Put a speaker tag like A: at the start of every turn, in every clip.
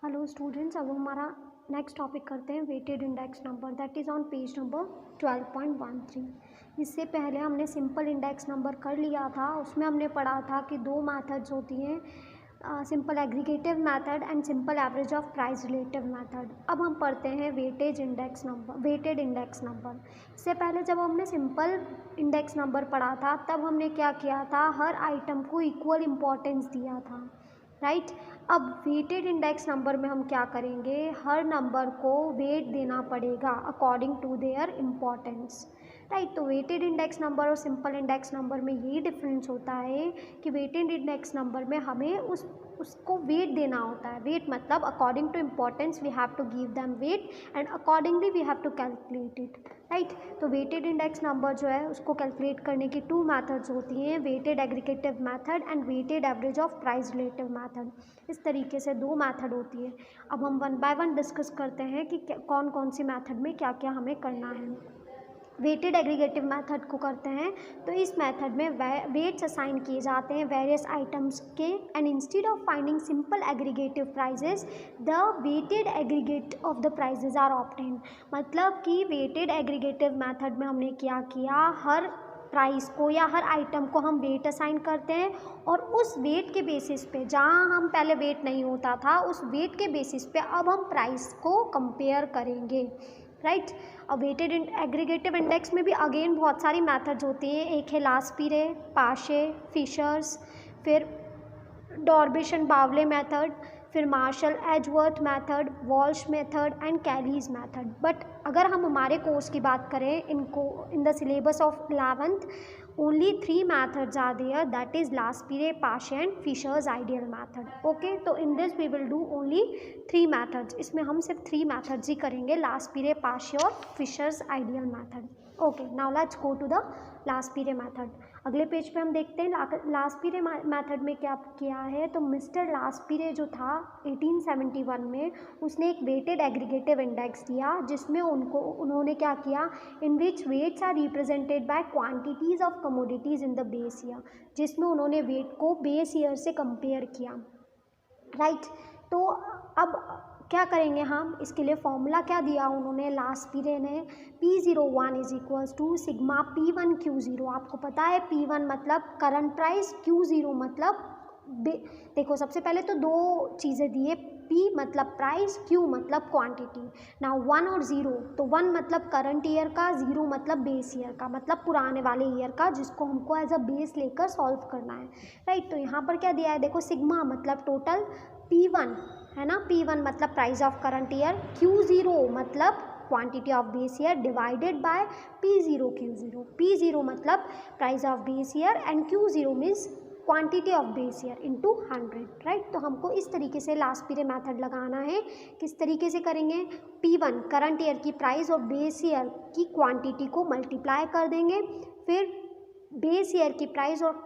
A: Hello students, अब हमारा next topic करते हैं weighted index number, that is on page number 12.13। इससे पहले हमने सिंपल इंडेक्स नंबर कर लिया था। उसमें हमने पढ़ा था कि दो मेथड्स होती हैं, simple aggregative method and simple average of price relative method. अब हम पढ़ते हैं वेटेड इंडेक्स नंबर। इससे पहले जब हमने सिंपल इंडेक्स नंबर पढ़ा था तब हमने क्या किया था, हर आइटम को इक्वल इम्पोर्टेंस दिया था, राइट। अब वेटेड इंडेक्स नंबर में हम क्या करेंगे, हर नंबर को वेट देना पड़ेगा according to their importance, right. तो वेटेड इंडेक्स नंबर और सिंपल इंडेक्स नंबर में यही डिफरेंस होता है कि वेटेड इंडेक्स नंबर में हमें उसको वेट देना होता है। वेट मतलब according to importance we have to give them weight and accordingly we have to calculate it, right. तो वेटेड इंडेक्स नंबर जो है उसको कैलकुलेट करने की टू मेथड्स होती हैं, weighted aggregative method and weighted average of price relative method. इस तरीके से दो मेथड होती है। अब हम वन बाय वन डिस्कस करते हैं कि कौन कौन सी मेथड में क्या क्या हमें करना है। वेटेड एग्रीगेटिव मेथड को करते हैं तो इस मेथड में वेट्स असाइन किए जाते हैं वेरियस आइटम्स के, and instead of finding simple aggregative prices the weighted aggregate of the prices are obtained. मतलब कि वेटेड एग्रीगेटिव मेथड में हमने क्या किया, हर प्राइस को या हर आइटम को हम वेट असाइन करते हैं और उस वेट के बेसिस पे, जहाँ हम पहले वेट नहीं होता था उस वेट के बेसिस पे अब हम प्राइस को कंपेयर करेंगे, राइट। अब वेटेड एग्रीगेटिव इंडेक्स में भी अगेन बहुत सारी मेथड्स होती हैं। एक है लास्पिरे, पाशे, फिशर्स, फिर डॉर्बिश एंड बावले मेथड, फिर Marshall Edgeworth method, Walsh method and Kelly's method. But अगर हम हमारे कोर्स की बात करें, in the syllabus of 11th only 3 methods are there, that is Laspire, Pache and Fisher's ideal method. Okay, तो in this we will do only 3 methods. इसमें हम सिर्फ 3 methods ही करेंगे, Laspire, Pache और Fisher's ideal method. Okay, now let's go to the Laspire method. अगले page पे हम देखते हैं लास्पिरे मेथड में क्या किया है। तो मिस्टर लास्पिरे जो था 1871 में उसने एक वेटेड एग्रीगेटिव इंडेक्स दिया, जिसमें उन्होंने क्या किया, in which weights are represented by quantities of commodities in the base year, जिसमें उन्होंने वेट को बेस ईयर से कंपेयर किया, राइट। तो अब क्या करेंगे हम, इसके लिए फॉर्मूला क्या दिया उन्होंने, लास्पिरे ने P01 is equals to sigma P1 Q0। आपको पता है P1 मतलब करंट प्राइस, Q0 मतलब देखो सबसे पहले तो दो चीज़ें दिए, P मतलब प्राइस, Q मतलब क्वांटिटी। ना 1 और 0, तो 1 मतलब करंट ईयर का, 0 मतलब बेस ईयर का, मतलब पुराने वाले ईयर का, जिसको हमको एज अ बेस लेकर सॉल्व करना है, राइट। तो यहाँ पर क्या दिया है, देखो सिग्मा मतलब टोटल, P1 है ना, P1 मतलब price of current year, Q0 मतलब quantity of base year divided by P0 Q0। P0 मतलब price of base year and Q0 means quantity of base year into 100, right. तो हमको इस तरीके से लास्पिरे मेथड लगाना है। किस तरीके से करेंगे, P1 करंट ईयर की प्राइस और बेस ईयर की क्वांटिटी को मल्टीप्लाई कर देंगे, फिर बेस ईयर की प्राइस और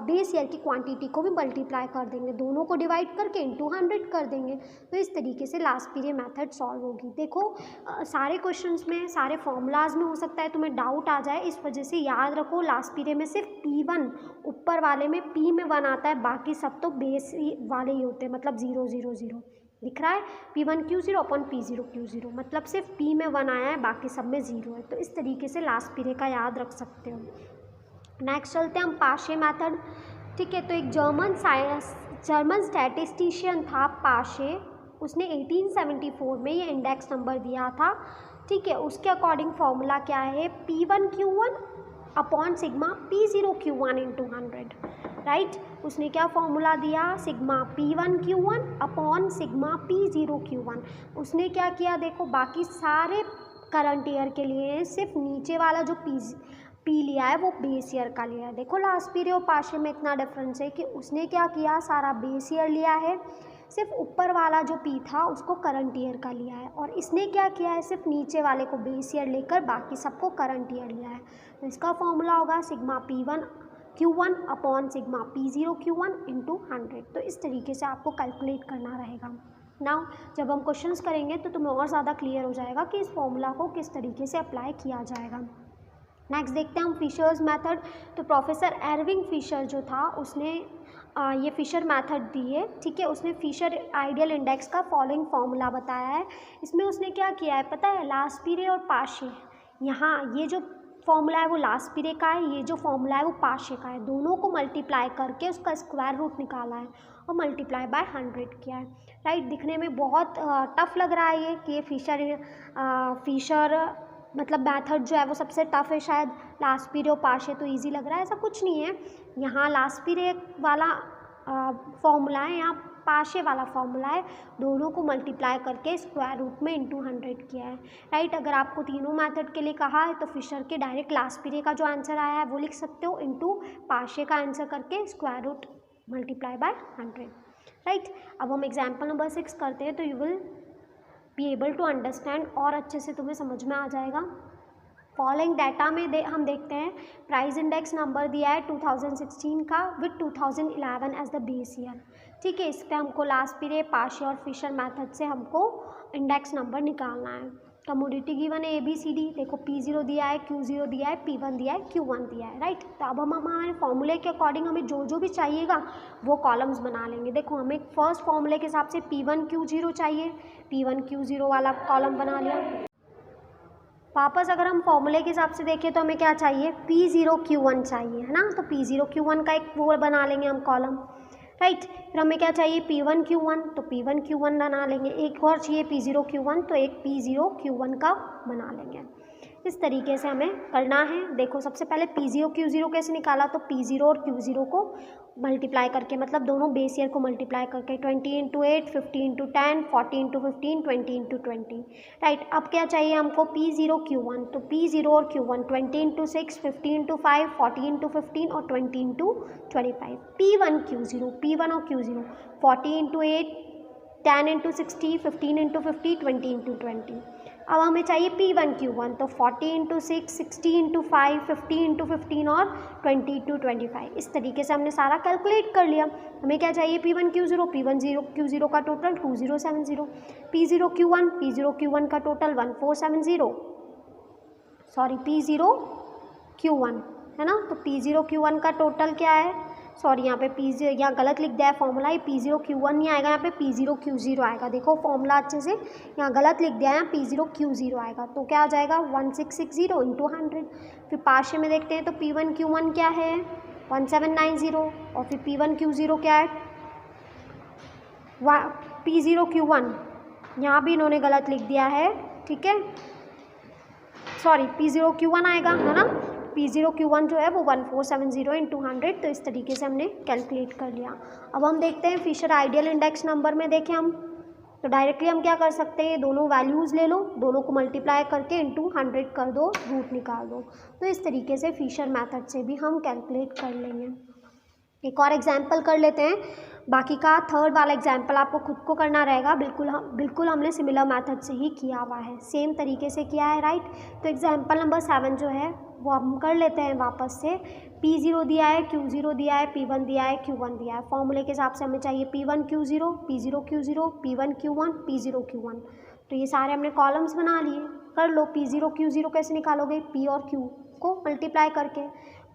A: बेस ईयर की क्वांटिटी को भी मल्टीप्लाई कर देंगे, दोनों को डिवाइड करके इंटू 100 कर देंगे। तो इस तरीके से लास्पिरे मेथड सॉल्व होगी। देखो सारे क्वेश्चंस में, सारे फॉर्मूलाज में हो सकता है तुम्हें डाउट आ जाए, इस वजह से याद रखो लास्पिरे में सिर्फ P1, ऊपर वाले में P में 1 आता है, बाकी सब तो बेस वाले ही होते हैं, मतलब 0 0 0 दिख रहा है, P1 Q0 upon P0 Q0, मतलब सिर्फ P में 1 आया है, बाकी सब में 0 है। तो इस तरीके से लास्पिरे का याद रख सकते हो। नेक्स्ट चलते हैं हम पाशे मेथड, ठीक है। तो एक जर्मन स्टैटिस्टिशियन था पाशे, उसने 1874 में ये इंडेक्स नंबर दिया था, ठीक है। उसके अकॉर्डिंग फॉर्मूला क्या है, P1 Q1 upon sigma P0 Q1 into 100, right. उसने क्या फॉर्मूला दिया, sigma P1 Q1 upon sigma P0 Q1। उसने क्या किया, देखो बाकी सारे करंट ईयर के लिए सिर्फ नीचे वाला जो P लिया है वो बेस ईयर का लिया है। देखो लास्पिरे और पाशे में इतना डिफरेंस है कि उसने क्या किया, सारा बेस ईयर लिया है, सिर्फ ऊपर वाला जो P था उसको करंट ईयर का लिया है, और इसने क्या किया है, सिर्फ नीचे वाले को बेस ईयर लेकर बाकी सबको करंट ईयर लिया है। तो इसका फॉर्मूला होगा sigma P1 Q1 upon sigma P0 Q1 into 100। तो इस तरीके से आपको कैलकुलेट करना रहेगा। नाउ जब हम क्वेश्चंस करेंगे तो तुम्हें और ज़्यादा क्लियर हो जाएगा कि इस फॉर्मूला को किस तरीके से अप्लाई किया जाएगा। नेक्स्ट देखते हैं हम फिशर्स मेथड। तो प्रोफेसर एरविंग फिशर जो था उसने ये फिशर मेथड दी है, ठीक है। उसने फिशर आइडियल इंडेक्स का फॉलोइंग फॉर्मूला बताया है। इसमें उसने क्या किया है पता है, लास्ट पीरियड और पाशे, यहाँ ये जो फॉर्मूला है वो लास्ट पीरियड का है, ये जो फॉर्मूला है वो पाशे का है, दोनों को मल्टीप्लाई करके उसका स्क्वायर रूट निकाला है और मल्टीप्लाई बाय 100 किया है, राइट। दिखने में बहुत टफ लग रहा है ये कि ये फिशर मतलब मेथड जो है वो सबसे टफ है शायद, लास्ट पीरियड और पाशे तो इजी लग रहा है, ऐसा कुछ नहीं है। यहाँ लास्ट पीरियड वाला फॉर्मूला है, यहाँ पाशे वाला फॉर्मूला है, दोनों को मल्टीप्लाई करके स्क्वायर रूट में इंटू 100 किया है, राइट। अगर आपको तीनों मेथड के लिए कहा है तो फिशर के डायरेक्ट लास्ट पीरियड का जो आंसर आया है वो लिख सकते हो, इंटू पाशे का आंसर करके square root multiply by 100, right. अब हम एग्जाम्पल नंबर 6 करते हैं तो you will be able to understand, और अच्छे से तुम्हें समझ में आ जाएगा। फॉलोइंग डाटा में हम देखते हैं प्राइस इंडेक्स नंबर दिया है 2016 का with 2011 as the base year, ठीक है। इस पर हमको लास्ट पीरियड, पाशे और फिशर मेथड से हमको इंडेक्स नंबर निकालना है। कमोडिटी गिवन है ABCD, देखो P0 दिया है, Q0 दिया है, P1 दिया है, Q1 दिया है, राइट। तो अब हम हमारे फॉर्मूले के अकॉर्डिंग हमें जो जो भी चाहिएगा वो कॉलम्स बना लेंगे। देखो हमें फर्स्ट फॉर्मूले के हिसाब से P1 Q0 चाहिए, P1 Q0 वाला कॉलम बना लिया। वापस अगर हम फॉर्मूले के हिसाब से देखें तो हमें क्या चाहिए, P0 Q1 चाहिए, है ना। तो P0 Q1 का एक वो बना लेंगे हम कॉलम, राइट। फिर हमें क्या चाहिए P1 Q1, तो P1 Q1 बना लेंगे। एक और चाहिए P0 Q1, तो एक P0 Q1 का बना लेंगे। इस तरीके से हमें करना है। देखो सबसे पहले P0 Q0 कैसे निकाला, तो P0 और Q0 को मल्टीप्लाई करके, मतलब दोनों बेस ईयर को मल्टीप्लाई करके 20 × 8, 50 × 10, 40 × 15, 20 × 20, राइट। अब क्या चाहिए हमको P0 Q1, तो P0 और Q1 20 × 6, 50 × 5, 40 × 15 और 20 × 25। P1 Q0, P1 और Q0 40 × 8, 10 × 60, 15 × 50, 20 × 20। अब हमें चाहिए P1 Q1, तो 40 × 6, 60 × 5, 50 × 15 और 20 × 25। इस तरीके से हमने सारा कैलकुलेट कर लिया। हमें क्या चाहिए P1 Q0, P1 Q0 का टोटल 2070, P0 Q1 का टोटल 1470, सॉरी P0 Q1 है ना। तो P0 Q1 का टोटल क्या है, सॉरी यहाँ पे P0 यहाँ गलत लिख दिया है फॉर्मूला, ये P0 Q1 नहीं आएगा, यहाँ पे P0 Q0 आएगा। देखो फॉर्मूला अच्छे से यहाँ गलत लिख दिया है, यहाँ P0 Q0 आएगा। तो क्या आ जाएगा 1660 × 100। फिर पाशे में देखते हैं तो P1 Q1 क्या है 1790, और फिर P1 Q0 क्या है P0 Q1 यहाँ भी इन्होंने गलत लिख दिया है, ठीक है, सॉरी P0 Q1 आएगा, है ना। P0 Q1 जो है वो 1470 × 100। तो इस तरीके से हमने कैलकुलेट कर लिया। अब हम देखते हैं फिशर आइडियल इंडेक्स नंबर में देखें हम, तो डायरेक्टली हम क्या कर सकते हैं, दोनों वैल्यूज़ ले लो, दोनों को मल्टीप्लाई करके इंटू 100 कर दो, रूट निकाल दो। तो इस तरीके से फिशर मेथड से भी हम कैलकुलेट कर लेंगे। एक और एग्जाम्पल कर लेते हैं, बाकी का थर्ड वाला एग्जाम्पल आपको खुद को करना रहेगा। बिल्कुल हमने सिमिलर मेथड से ही किया हुआ है, सेम तरीके से किया है, राइट। तो एग्जाम्पल नंबर 7 जो है वो हम कर लेते हैं वापस से। P0 दिया है, Q0 दिया है, P1 दिया है, Q1 दिया है। फॉर्मूले के हिसाब से हमें चाहिए P1 Q0, P0 Q0, P1 Q1, P0 Q1। तो ये सारे हमने कॉलम्स बना लिए। कर लो P0 Q0 कैसे निकालोगे, P और Q को मल्टीप्लाई करके,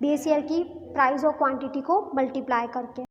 A: बेस ईयर की प्राइस और क्वांटिटी को मल्टीप्लाई करके।